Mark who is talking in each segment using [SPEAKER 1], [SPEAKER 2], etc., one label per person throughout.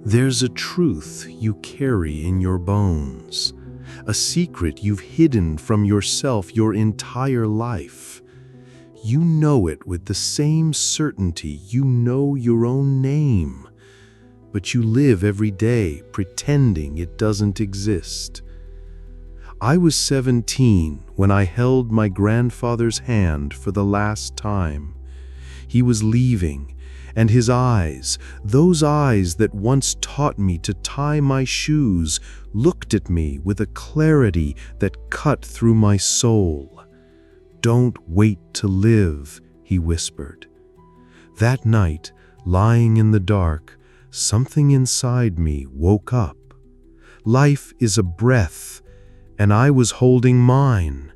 [SPEAKER 1] There's a truth you carry in your bones, a secret you've hidden from yourself your entire life. You know it with the same certainty you know your own name, but you live every day pretending it doesn't exist. I was 17 when I held my grandfather's hand for the last time. He was leaving, and his eyes, those eyes that once taught me to tie my shoes, looked at me with a clarity that cut through my soul. "Don't wait to live," he whispered. That night, lying in the dark, something inside me woke up. Life is a breath, and I was holding mine.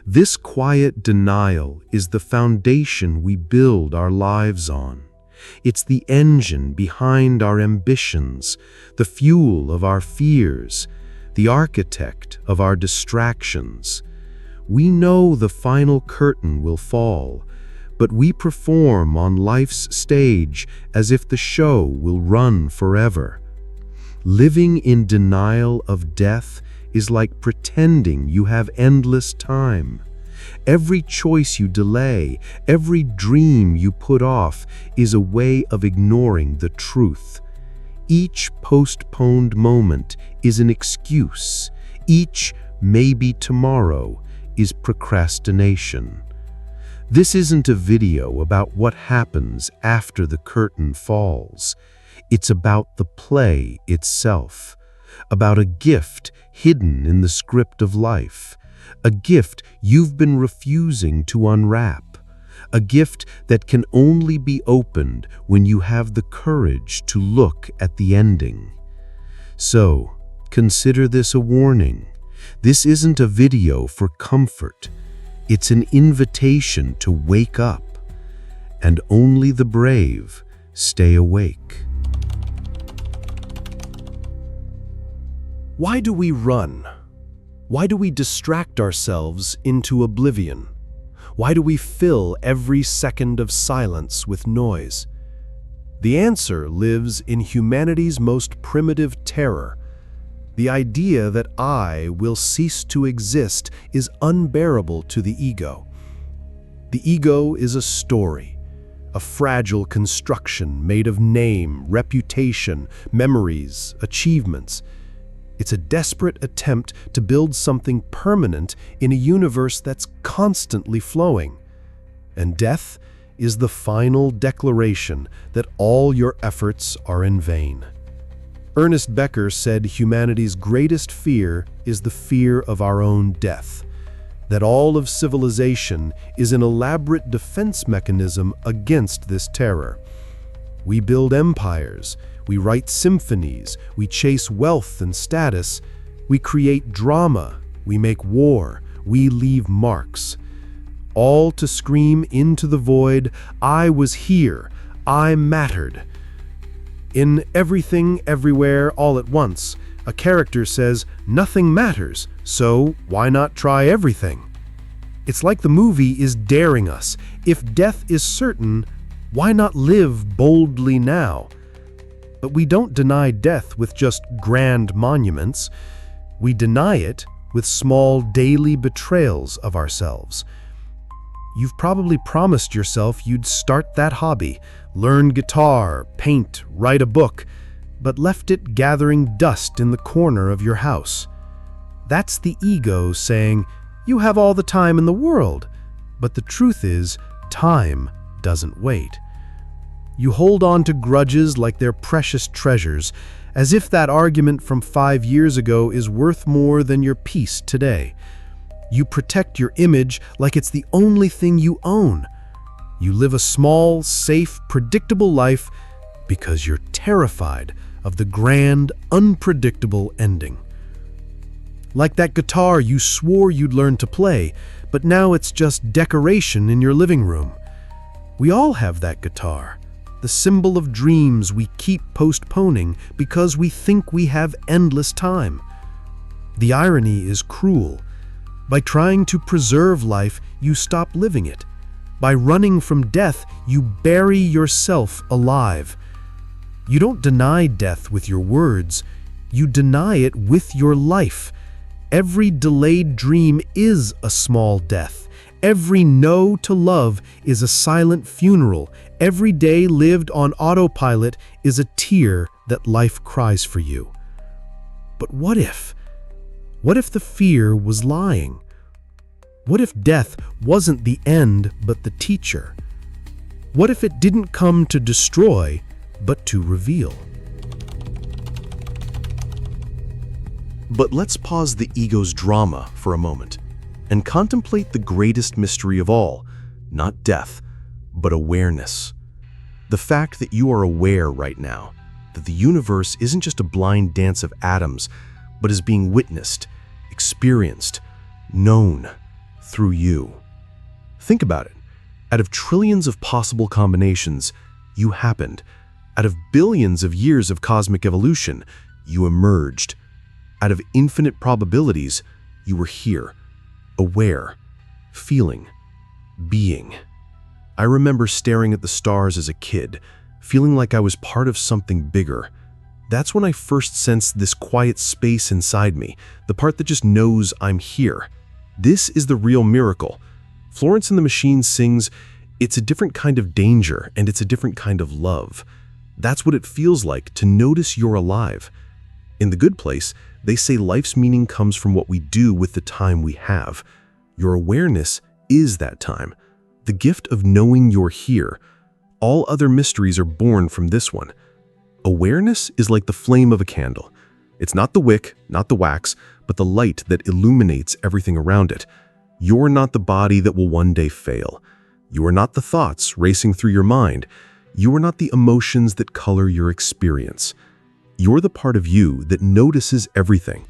[SPEAKER 1] This quiet denial is the foundation we build our lives on. It's the engine behind our ambitions, the fuel of our fears, the architect of our distractions. We know the final curtain will fall, but we perform on life's stage as if the show will run forever. Living in denial of death is like pretending you have endless time. Every choice you delay, every dream you put off is a way of ignoring the truth. Each postponed moment is an excuse. Each maybe tomorrow is procrastination. This isn't a video about what happens after the curtain falls. It's about the play itself, about a gift hidden in the script of life, a gift you've been refusing to unwrap, a gift that can only be opened when you have the courage to look at the ending. So, consider this a warning. This isn't a video for comfort. It's an invitation to wake up, and only the brave stay awake.
[SPEAKER 2] Why do we run? Why do we distract ourselves into oblivion? Why do we fill every second of silence with noise? The answer lives in humanity's most primitive terror. The idea that I will cease to exist is unbearable to the ego. The ego is a story, a fragile construction made of name, reputation, memories, achievements. It's a desperate attempt to build something permanent in a universe that's constantly flowing. And death is the final declaration that all your efforts are in vain. Ernest Becker said humanity's greatest fear is the fear of our own death, that all of civilization is an elaborate defense mechanism against this terror. We build empires, we write symphonies, we chase wealth and status, we create drama, we make war, we leave marks. All to scream into the void, "I was here, I mattered." In Everything, Everywhere, All at Once, a character says, "Nothing matters, so why not try everything?" It's like the movie is daring us. If death is certain, why not live boldly now? But we don't deny death with just grand monuments. We deny it with small daily betrayals of ourselves. You've probably promised yourself you'd start that hobby, learn guitar, paint, write a book, but left it gathering dust in the corner of your house. That's the ego saying, "You have all the time in the world." But the truth is, time doesn't wait. You hold on to grudges like they're precious treasures, as if that argument from 5 years ago is worth more than your peace today. You protect your image like it's the only thing you own. You live a small, safe, predictable life because you're terrified of the grand, unpredictable ending. Like that guitar you swore you'd learn to play, but now it's just decoration in your living room. We all have that guitar, the symbol of dreams we keep postponing because we think we have endless time. The irony is cruel. By trying to preserve life, you stop living it. By running from death, you bury yourself alive. You don't deny death with your words, you deny it with your life. Every delayed dream is a small death. Every no to love is a silent funeral. Every day lived on autopilot is a tear that life cries for you. But what if? What if the fear was lying? What if death wasn't the end but the teacher? What if it didn't come to destroy but to reveal?
[SPEAKER 1] But let's pause the ego's drama for a moment and contemplate the greatest mystery of all, not death, but awareness. The fact that you are aware right now, that the universe isn't just a blind dance of atoms, but is being witnessed, experienced, known through you. Think about it. Out of trillions of possible combinations, you happened. Out of billions of years of cosmic evolution, you emerged. Out of infinite probabilities, you were here, aware, feeling, being. I remember staring at the stars as a kid, feeling like I was part of something bigger. That's when I first sensed this quiet space inside me, the part that just knows I'm here. This is the real miracle. Florence and the Machine sings, "It's a different kind of danger and it's a different kind of love." That's what it feels like to notice you're alive. In The Good Place, they say life's meaning comes from what we do with the time we have. Your awareness is that time, the gift of knowing you're here. All other mysteries are born from this one. Awareness is like the flame of a candle. It's not the wick, not the wax, but the light that illuminates everything around it. You're not the body that will one day fail. You are not the thoughts racing through your mind. You are not the emotions that color your experience. You're the part of you that notices everything.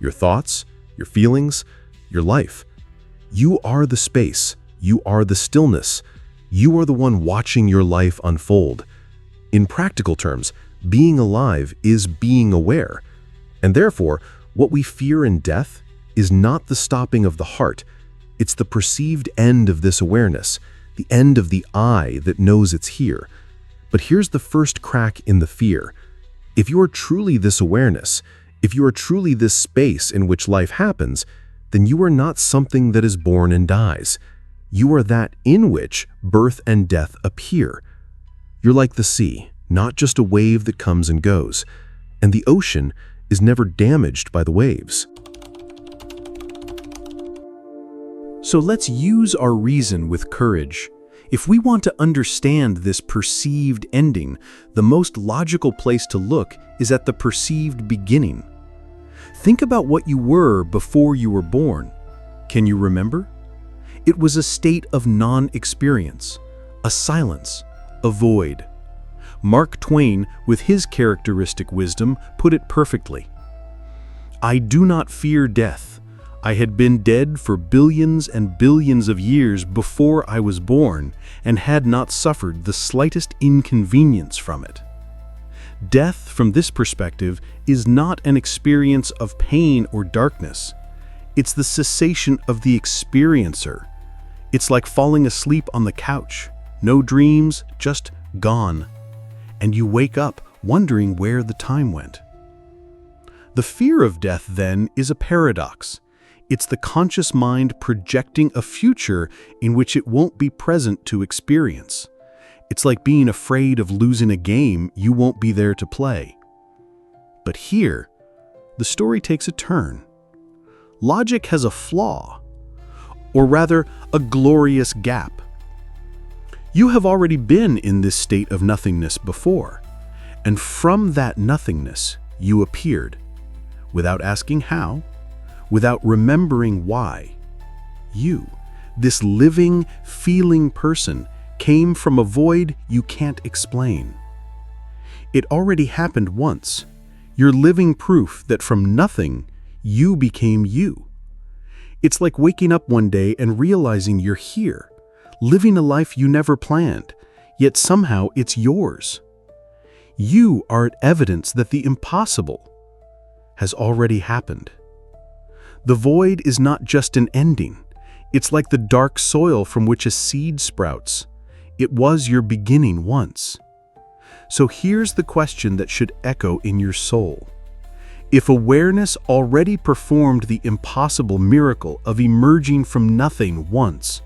[SPEAKER 1] Your thoughts, your feelings, your life. You are the space. You are the stillness. You are the one watching your life unfold. In practical terms, being alive is being aware. And therefore, what we fear in death is not the stopping of the heart. It's the perceived end of this awareness, the end of the I that knows it's here. But here's the first crack in the fear. If you are truly this awareness, if you are truly this space in which life happens, then you are not something that is born and dies. You are that in which birth and death appear. You're like the sea, not just a wave that comes and goes. And the ocean is never damaged by the waves.
[SPEAKER 2] So let's use our reason with courage. If we want to understand this perceived ending, the most logical place to look is at the perceived beginning. Think about what you were before you were born. Can you remember? It was a state of non-experience, a silence, a void. Mark Twain, with his characteristic wisdom, put it perfectly. "I do not fear death. I had been dead for billions and billions of years before I was born and had not suffered the slightest inconvenience from it." Death, from this perspective, is not an experience of pain or darkness. It's the cessation of the experiencer. It's like falling asleep on the couch. No dreams, just gone. And you wake up wondering where the time went. The fear of death, then, is a paradox. It's the conscious mind projecting a future in which it won't be present to experience. It's like being afraid of losing a game you won't be there to play. But here, the story takes a turn. Logic has a flaw, or rather, a glorious gap. You have already been in this state of nothingness before, and from that nothingness, you appeared, without asking how, without remembering why. You, this living, feeling person, came from a void you can't explain. It already happened once. You're living proof that from nothing, you became you. It's like waking up one day and realizing you're here, living a life you never planned, yet somehow it's yours. You are evidence that the impossible has already happened. The void is not just an ending. It's like the dark soil from which a seed sprouts. It was your beginning once.
[SPEAKER 1] So here's the question that should echo in your soul. If awareness already performed the impossible miracle of emerging from nothing once,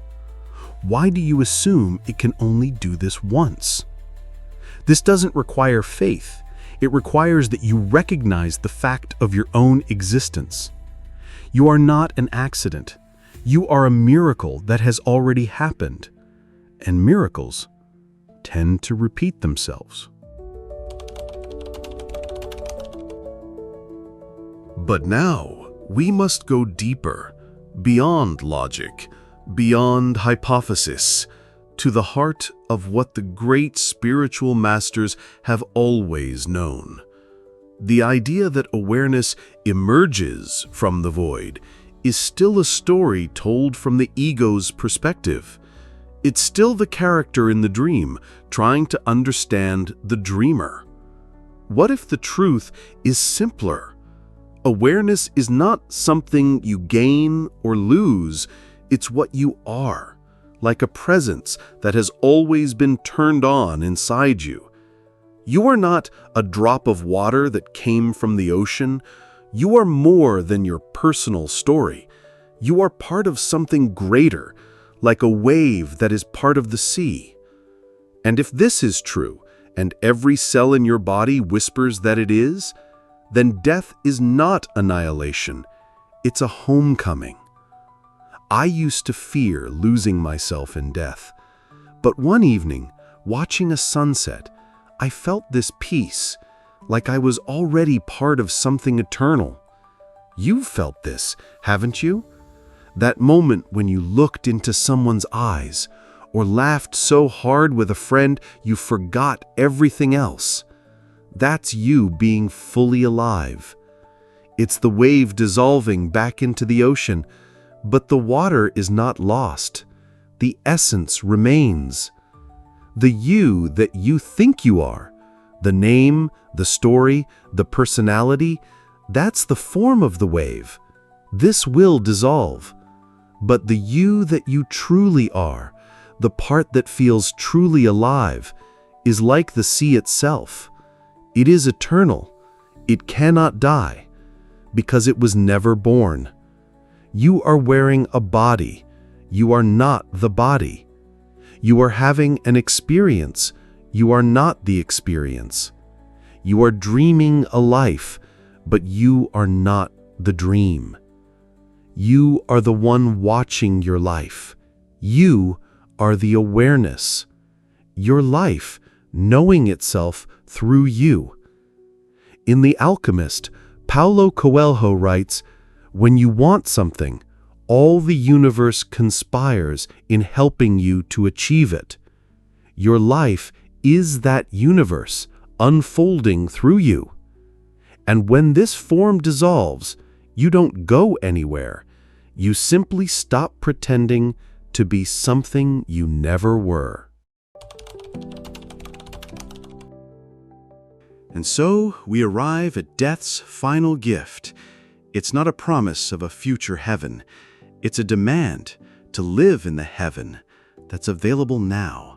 [SPEAKER 1] why do you assume it can only do this once? This doesn't require faith. It requires that you recognize the fact of your own existence. You are not an accident. You are a miracle that has already happened. And miracles tend to repeat themselves. But now, we must go deeper, beyond logic, beyond hypothesis, to the heart of what the great spiritual masters have always known. The idea that awareness emerges from the void is still a story told from the ego's perspective. It's still the character in the dream trying to understand the dreamer. What if the truth is simpler? Awareness is not something you gain or lose, it's what you are, like a presence that has always been turned on inside you. You are not a drop of water that came from the ocean. You are more than your personal story. You are part of something greater, like a wave that is part of the sea. And if this is true, and every cell in your body whispers that it is, then death is not annihilation. It's a homecoming. I used to fear losing myself in death. But one evening, watching a sunset, I felt this peace, like I was already part of something eternal. You've felt this, haven't you? That moment when you looked into someone's eyes, or laughed so hard with a friend you forgot everything else. That's you being fully alive. It's the wave dissolving back into the ocean, but the water is not lost. The essence remains. The you that you think you are, the name, the story, the personality, that's the form of the wave. This will dissolve. But the you that you truly are, the part that feels truly alive, is like the sea itself. It is eternal. It cannot die, because it was never born. You are wearing a body. You are not the body. You are having an experience. You are not the experience. You are dreaming a life, but you are not the dream. You are the one watching your life. You are the awareness. Your life, knowing itself through you. In The Alchemist, Paulo Coelho writes, "When you want something, all the universe conspires in helping you to achieve it. Your life is that universe unfolding through you. And when this form dissolves, you don't go anywhere. You simply stop pretending to be something you never were." And so we arrive at death's final gift. It's not a promise of a future heaven. It's a demand to live in the heaven that's available now.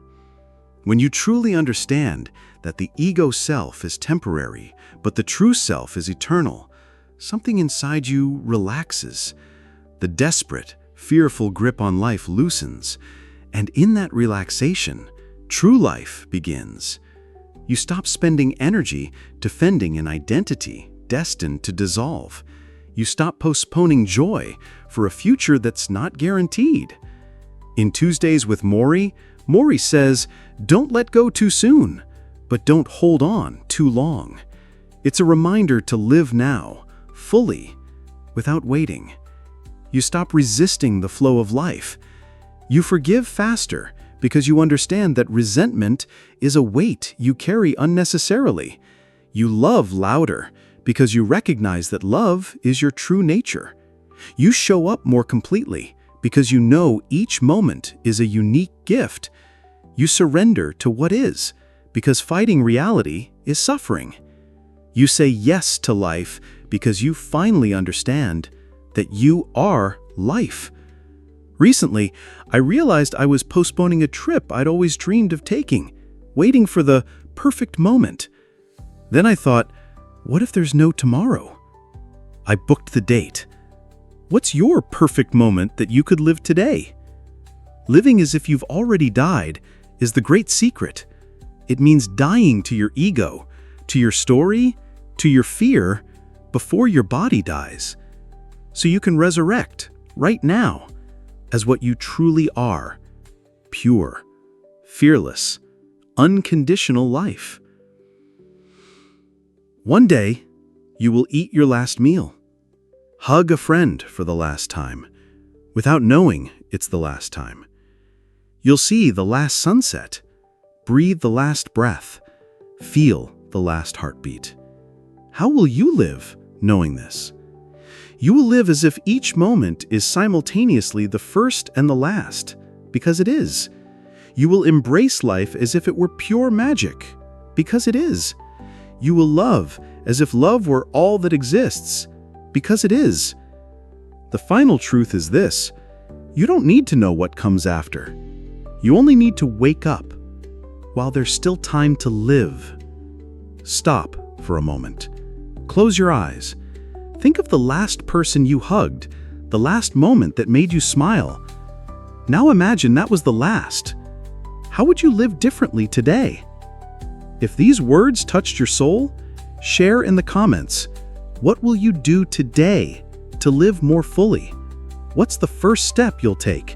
[SPEAKER 1] When you truly understand that the ego self is temporary, but the true self is eternal, something inside you relaxes. The desperate, fearful grip on life loosens, and in that relaxation, true life begins. You stop spending energy defending an identity destined to dissolve. You stop postponing joy for a future that's not guaranteed. In Tuesdays with Maury, Maury says, "Don't let go too soon, but don't hold on too long." It's a reminder to live now, fully, without waiting. You stop resisting the flow of life. You forgive faster because you understand that resentment is a weight you carry unnecessarily. You love louder because you recognize that love is your true nature. You show up more completely because you know each moment is a unique gift. You surrender to what is because fighting reality is suffering. You say yes to life because you finally understand that you are life. Recently, I realized I was postponing a trip I'd always dreamed of taking, waiting for the perfect moment. Then I thought, what if there's no tomorrow? I booked the date. What's your perfect moment that you could live today? Living as if you've already died is the great secret. It means dying to your ego, to your story, to your fear, before your body dies. So you can resurrect, right now, as what you truly are. Pure, fearless, unconditional life. One day, you will eat your last meal. Hug a friend for the last time, without knowing it's the last time. You'll see the last sunset, breathe the last breath, feel the last heartbeat. How will you live knowing this? You will live as if each moment is simultaneously the first and the last, because it is. You will embrace life as if it were pure magic, because it is. You will love as if love were all that exists, because it is. The final truth is this: you don't need to know what comes after. You only need to wake up while there's still time to live. Stop for a moment. Close your eyes. Think of the last person you hugged, the last moment that made you smile. Now imagine that was the last. How would you live differently today? If these words touched your soul, share in the comments. What will you do today to live more fully? What's the first step you'll take?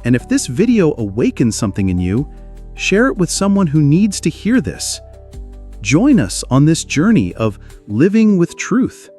[SPEAKER 1] And if this video awakens something in you, share it with someone who needs to hear this. Join us on this journey of living with truth.